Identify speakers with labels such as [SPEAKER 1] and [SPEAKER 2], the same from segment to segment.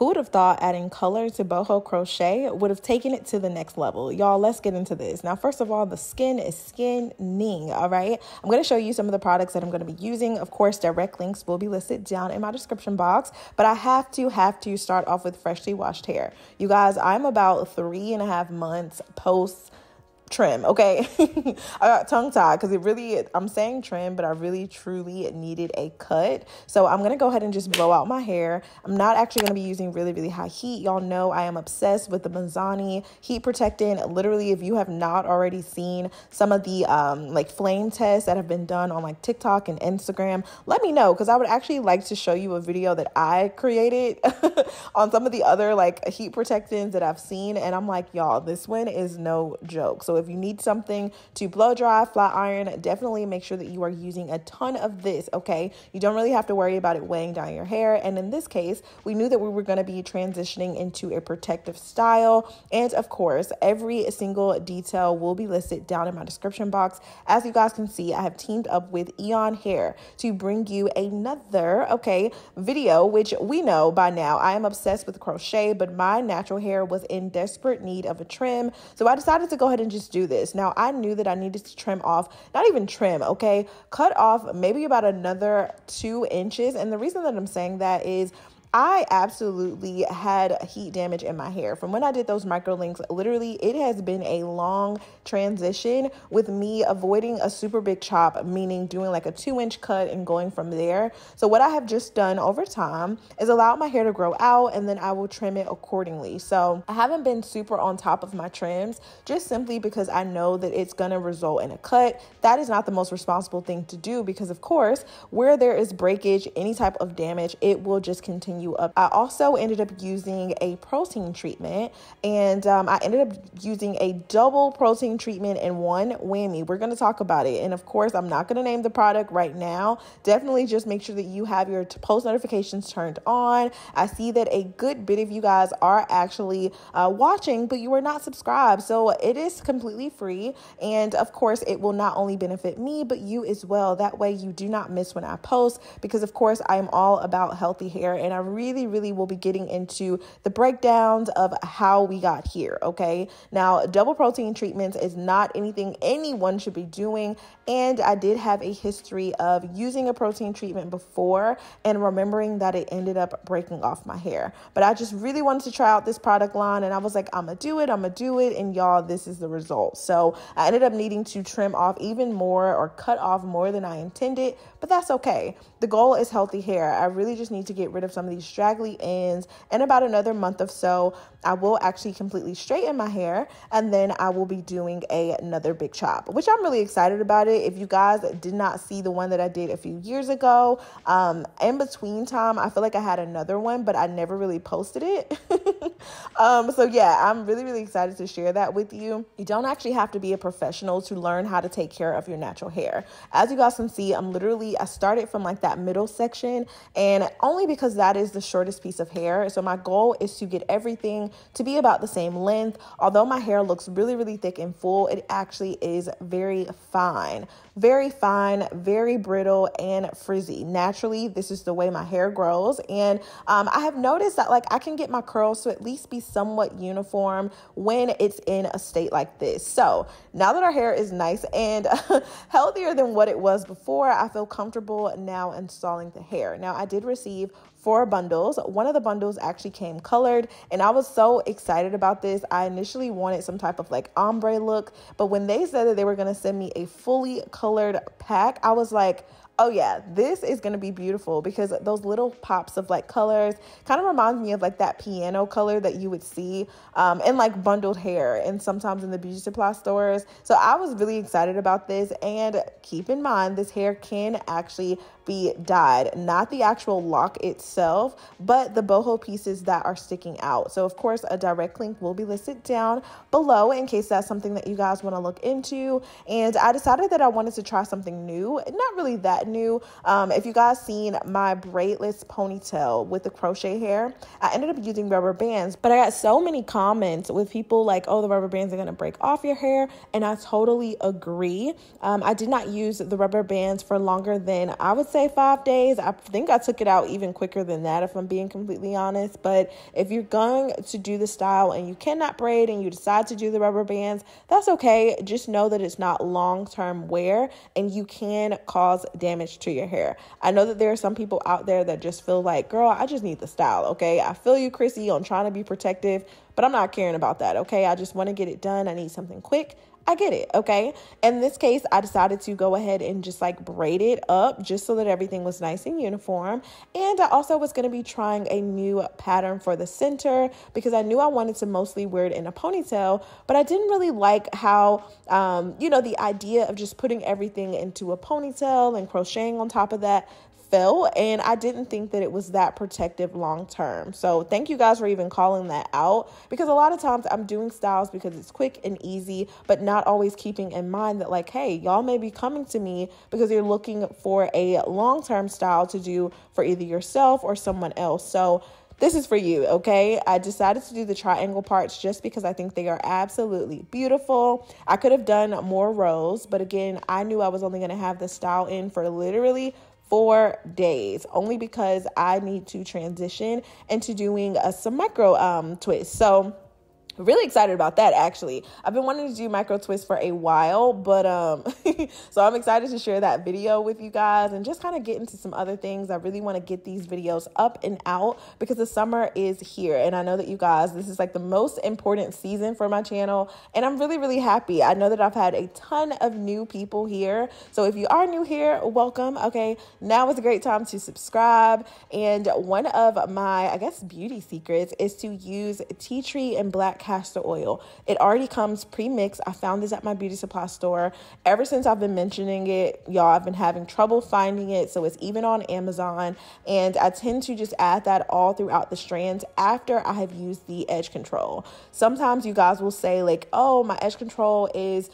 [SPEAKER 1] Who would have thought adding color to boho crochet would have taken it to the next level? Y'all, let's get into this. Now, first of all, the skin is skinning, all right? I'm going to show you some of the products that I'm going to be using. Of course, direct links will be listed down in my description box, but I have to start off with freshly washed hair. You guys, I'm about 3.5 months post trim, okay? I got tongue tied because I'm saying trim, but I really truly needed a cut. So I'm gonna go ahead and just blow out my hair. I'm not actually gonna be using really high heat. Y'all know I am obsessed with the Manzani heat protectant. Literally, if you have not already seen some of the like flame tests that have been done on like TikTok and Instagram, let me know, because I would actually like to show you a video that I created on some of the other like heat protectants that I've seen, and I'm like, y'all, this one is no joke. So if you need something to blow dry, flat iron, definitely make sure that you are using a ton of this, okay? You don't really have to worry about it weighing down your hair. And in this case, we knew that we were going to be transitioning into a protective style. And of course, every single detail will be listed down in my description box. As you guys can see, I have teamed up with Eayonhair to bring you another, video, which we know by now I am obsessed with crochet, but my natural hair was in desperate need of a trim. So I decided to go ahead and just do this. Now, I knew that I needed to trim off, not even trim, okay? Cut off maybe about another 2 inches. And the reason that I'm saying that is I absolutely had heat damage in my hair. From when I did those micro links, literally, it has been a long transition with me avoiding a super big chop, meaning doing like a 2-inch cut and going from there. So what I have just done over time is allow my hair to grow out, and then I will trim it accordingly. So I haven't been super on top of my trims, just simply because I know that it's going to result in a cut. That is not the most responsible thing to do, because of course, where there is breakage, any type of damage, it will just continue up. I also ended up using a protein treatment, and I ended up using a double protein treatment in one whammy. We're going to talk about it. And of course, I'm not going to name the product right now. Definitely just make sure that you have your post notifications turned on. I see that a good bit of you guys are actually watching, but you are not subscribed. So it is completely free. And of course, it will not only benefit me, but you as well. That way you do not miss when I post, because of course I am all about healthy hair, and I really will be getting into the breakdowns of how we got here, okay? Now, double protein treatments is not anything anyone should be doing, and I did have a history of using a protein treatment before and remembering that it ended up breaking off my hair. But I just really wanted to try out this product line, and I was like, I'm gonna do it, and y'all, this is the result. So I ended up needing to trim off even more, or cut off more than I intended, but that's okay. The goal is healthy hair. I really just need to get rid of some of these straggly ends. In about another month or so, I will actually completely straighten my hair, and then I will be doing another big chop, which I'm really excited about it. If you guys did not see the one that I did a few years ago, in between time, I feel like I had another one, but I never really posted it. So yeah, I'm really excited to share that with you. You don't actually have to be a professional to learn how to take care of your natural hair. As you guys can see, I started from like that middle section, and only because that is the shortest piece of hair. So my goal is to get everything to be about the same length. Although my hair looks really thick and full, it actually is very fine, very brittle and frizzy. Naturally, this is the way my hair grows. And I have noticed that like I can get my curls to at least be somewhat uniform when it's in a state like this. So now that our hair is nice and healthier than what it was before, I feel comfortable now installing the hair. Now, I did receive 4 bundles. One of the bundles actually came colored, and I was so excited about this. I initially wanted some type of like ombre look, but when they said that they were going to send me a fully colored pack, I was like, oh yeah, this is going to be beautiful, because those little pops of like colors kind of reminds me of like that piano color that you would see in like bundled hair and sometimes in the beauty supply stores. So I was really excited about this, and keep in mind, this hair can actually be dyed, not the actual lock itself, but the boho pieces that are sticking out. So of course, a direct link will be listed down below in case that's something that you guys want to look into. And I decided that I wanted to try something new, not really that new. If you guys seen my braidless ponytail with the crochet hair, I ended up using rubber bands, but I got so many comments with people like, oh, the rubber bands are going to break off your hair. And I totally agree. I did not use the rubber bands for longer than, I would say 5 days. I think I took it out even quicker than that, if I'm being completely honest. But if you're going to do the style and you cannot braid and you decide to do the rubber bands, that's okay. Just know that it's not long-term wear and you can cause damage to your hair. I know that there are some people out there that just feel like, girl, I just need the style, okay? I feel you, Chrissy, on trying to be protective, but I'm not caring about that, okay? I just want to get it done. I need something quick. I get it, okay? In this case, I decided to go ahead and just like braid it up just so that everything was nice and uniform. And I also was going to be trying a new pattern for the center because I knew I wanted to mostly wear it in a ponytail, but I didn't really like how, the idea of just putting everything into a ponytail and crocheting on top of that felt, and I didn't think that it was that protective long term. So thank you guys for even calling that out, because a lot of times I'm doing styles because it's quick and easy, but not always keeping in mind that like, hey, y'all may be coming to me because you're looking for a long-term style to do for either yourself or someone else. So this is for you, okay? I decided to do the triangle parts just because I think they are absolutely beautiful. I could have done more rows, but again, I knew I was only going to have the style in for literally 4 days, only because I need to transition into doing some micro twists. So really excited about that, actually. I've been wanting to do micro twists for a while, but so I'm excited to share that video with you guys and just kind of get into some other things. I really want to get these videos up and out because the summer is here, and I know that you guys, this is like the most important season for my channel, and I'm really, really happy. I know that I've had a ton of new people here, so if you are new here, welcome. Okay, now is a great time to subscribe, and one of my, I guess, beauty secrets is to use tea tree and black castor oil. It already comes pre-mixed. I found this at my beauty supply store. Ever since I've been mentioning it, y'all, I've been having trouble finding it. So it's even on Amazon, and I tend to just add that all throughout the strands after I have used the edge control. Sometimes you guys will say like, oh, my edge control is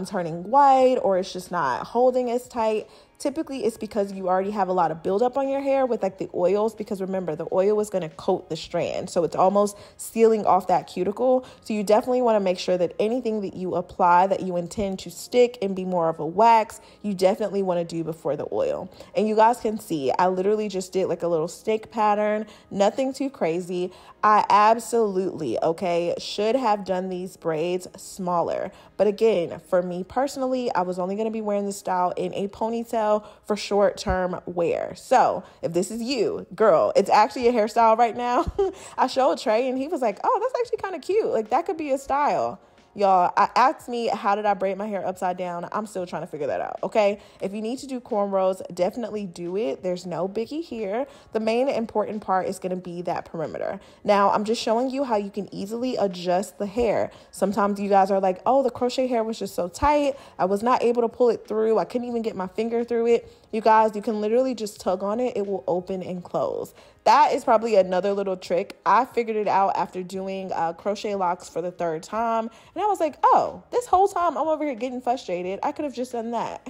[SPEAKER 1] turning white, or it's just not holding as tight. Typically, it's because you already have a lot of buildup on your hair with like the oils, because remember, the oil is going to coat the strand. So it's almost sealing off that cuticle. So you definitely want to make sure that anything that you apply that you intend to stick and be more of a wax, you definitely want to do before the oil. And you guys can see, I literally just did like a little stick pattern, nothing too crazy. I absolutely, okay, should have done these braids smaller. But again, for me personally, I was only going to be wearing this style in a ponytail for short-term wear. So if this is you, girl, it's actually a hairstyle right now. I showed Trey and he was like, oh, that's actually kind of cute. Like that could be a style. Y'all, asked me, how did I braid my hair upside down? I'm still trying to figure that out, okay? If you need to do cornrows, definitely do it. There's no biggie here. The main important part is going to be that perimeter. Now, I'm just showing you how you can easily adjust the hair. Sometimes you guys are like, oh, the crochet hair was just so tight. I was not able to pull it through. I couldn't even get my finger through it. You guys, you can literally just tug on it. It will open and close. That is probably another little trick. I figured it out after doing crochet locks for the 3rd time. And I was like, oh, this whole time I'm over here getting frustrated. I could have just done that.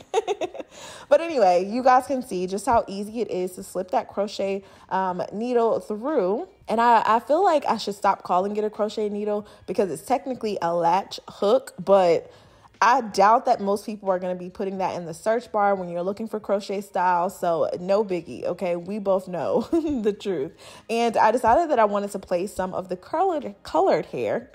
[SPEAKER 1] But anyway, you guys can see just how easy it is to slip that crochet needle through. And I feel like I should stop calling it a crochet needle because it's technically a latch hook, but I doubt that most people are going to be putting that in the search bar when you're looking for crochet styles. So no biggie. Okay. We both know the truth. And I decided that I wanted to place some of the colored hair,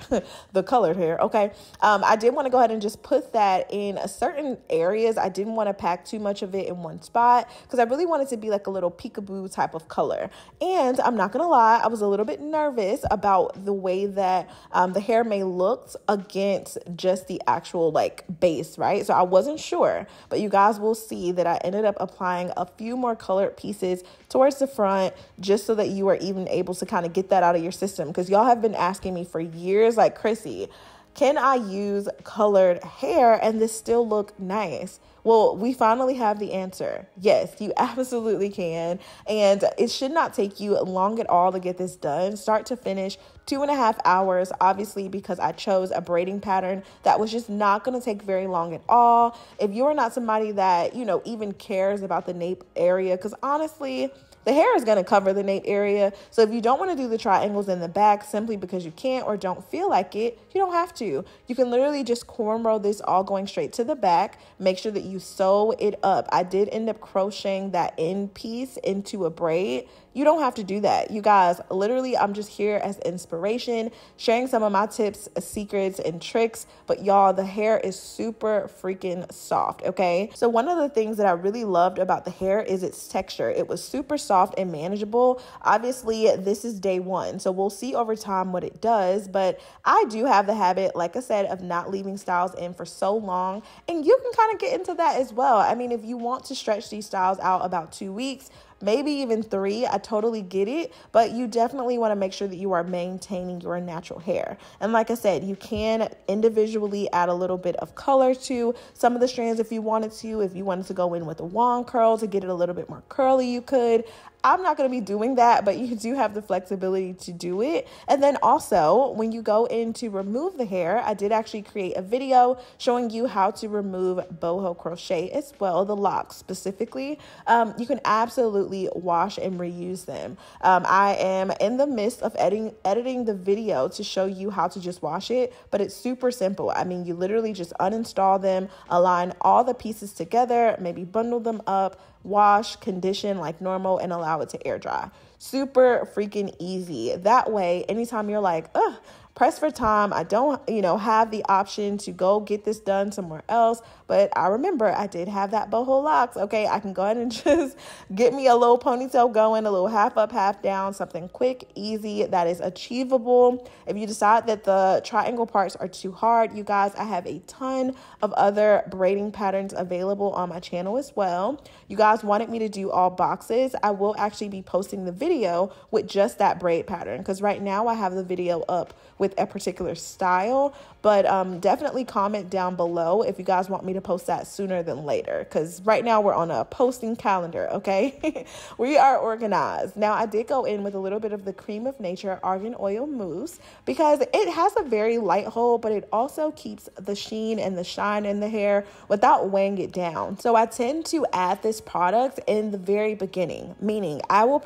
[SPEAKER 1] the colored hair. Okay. I did want to go ahead and just put that in certain areas. I didn't want to pack too much of it in one spot because I really wanted to be like a little peekaboo type of color. And I'm not going to lie, I was a little bit nervous about the way that the hair may look against just the actual like base, right? So I wasn't sure, but you guys will see that I ended up applying a few more colored pieces towards the front just so that you are even able to kind of get that out of your system, because y'all have been asking me for years, like, Chrissy, can I use colored hair and this still look nice? Well, we finally have the answer. Yes, you absolutely can. And it should not take you long at all to get this done. Start to finish, 2.5 hours, obviously, because I chose a braiding pattern that was just not going to take very long at all. If you're not somebody that, even cares about the nape area, because honestly, the hair is going to cover the nape area. So if you don't want to do the triangles in the back simply because you can't or don't feel like it, you don't have to. You can literally just cornrow this all going straight to the back. Make sure that you sew it up. I did end up crocheting that end piece into a braid. You don't have to do that. You guys, literally, I'm just here as inspiration, sharing some of my tips, secrets, and tricks. But y'all, the hair is super freaking soft, okay? So one of the things that I really loved about the hair is its texture. It was super soft and manageable. Obviously, this is day one, so we'll see over time what it does. But I do have the habit, like I said, of not leaving styles in for so long. And you can kind of get into that as well. I mean, if you want to stretch these styles out about 2 weeks, maybe even 3, I totally get it, but you definitely want to make sure that you are maintaining your natural hair. And like I said, you can individually add a little bit of color to some of the strands if you wanted to. If you wanted to go in with a wand curl to get it a little bit more curly, you could. I'm not going to be doing that, but you do have the flexibility to do it. And then also, when you go in to remove the hair, I did actually create a video showing you how to remove boho crochet as well, the locks specifically. You can absolutely wash and reuse them. I am in the midst of editing the video to show you how to just wash it, but it's super simple. I mean, you literally just uninstall them, align all the pieces together, maybe bundle them up, wash, condition like normal, and allow it to air dry. Super freaking easy. That way, anytime you're like, ugh, pressed for time, I don't, have the option to go get this done somewhere else. But I remember I did have that boho locks. Okay, I can go ahead and just get me a little ponytail going, a little half up, half down, something quick, easy, that is achievable. If you decide that the triangle parts are too hard, you guys, I have a ton of other braiding patterns available on my channel as well. You guys wanted me to do all boxes. I will actually be posting the video with just that braid pattern, because right now I have the video up with a particular style, but definitely comment down below if you guys want me to post that sooner than later, because right now we're on a posting calendar, okay? We are organized. Now, I did go in with a little bit of the Cream of Nature Argan Oil Mousse because it has a very light hold, but it also keeps the sheen and the shine in the hair without weighing it down. So I tend to add this product in the very beginning, meaning I will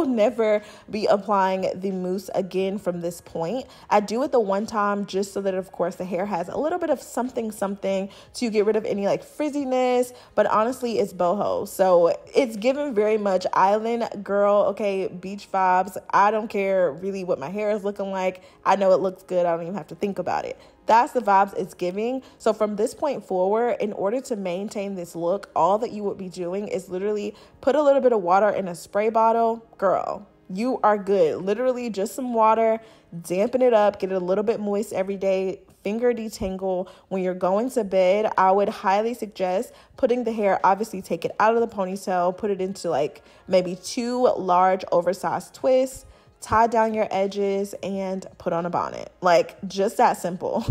[SPEAKER 1] never be applying the mousse again from this point. I do it the one time just so that, of course, the hair has a little bit of something to get rid of any like frizziness, but honestly, it's boho. So it's given very much island girl, okay, beach vibes. I don't care really what my hair is looking like. I know it looks good. I don't even have to think about it. That's the vibes it's giving. So from this point forward, in order to maintain this look, all that you would be doing is literally put a little bit of water in a spray bottle. Girl, you are good. Literally just some water, dampen it up, get it a little bit moist every day, finger detangle. When you're going to bed, I would highly suggest putting the hair, obviously take it out of the ponytail, put it into like maybe 2 large oversized twists, tie down your edges, and put on a bonnet. Like, just that simple.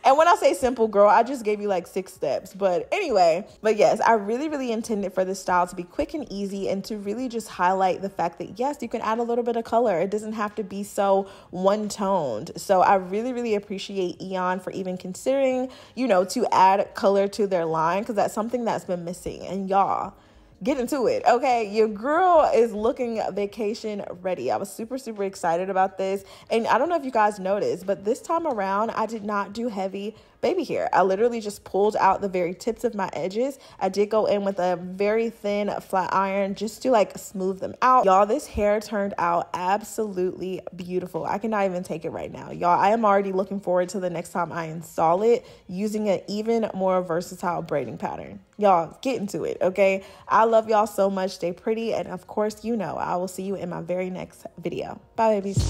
[SPEAKER 1] And when I say simple, girl, I just gave you like 6 steps. But anyway, yes, I really intended for this style to be quick and easy and to really just highlight the fact that, yes, you can add a little bit of color. It doesn't have to be so one-toned. So I really appreciate Aeon for even considering, to add color to their line, because that's something that's been missing. And y'all, get into it, okay? Your girl is looking vacation ready. I was super excited about this. And I don't know if you guys noticed, but this time around, I did not do heavy baby hair. I literally just pulled out the very tips of my edges. I did go in with a very thin flat iron just to like smooth them out. Y'all, this hair turned out absolutely beautiful. I cannot even take it right now. Y'all, I am already looking forward to the next time I install it using an even more versatile braiding pattern. Y'all, get into it, okay? I love y'all so much. Stay pretty. And of course, I will see you in my very next video. Bye, babies.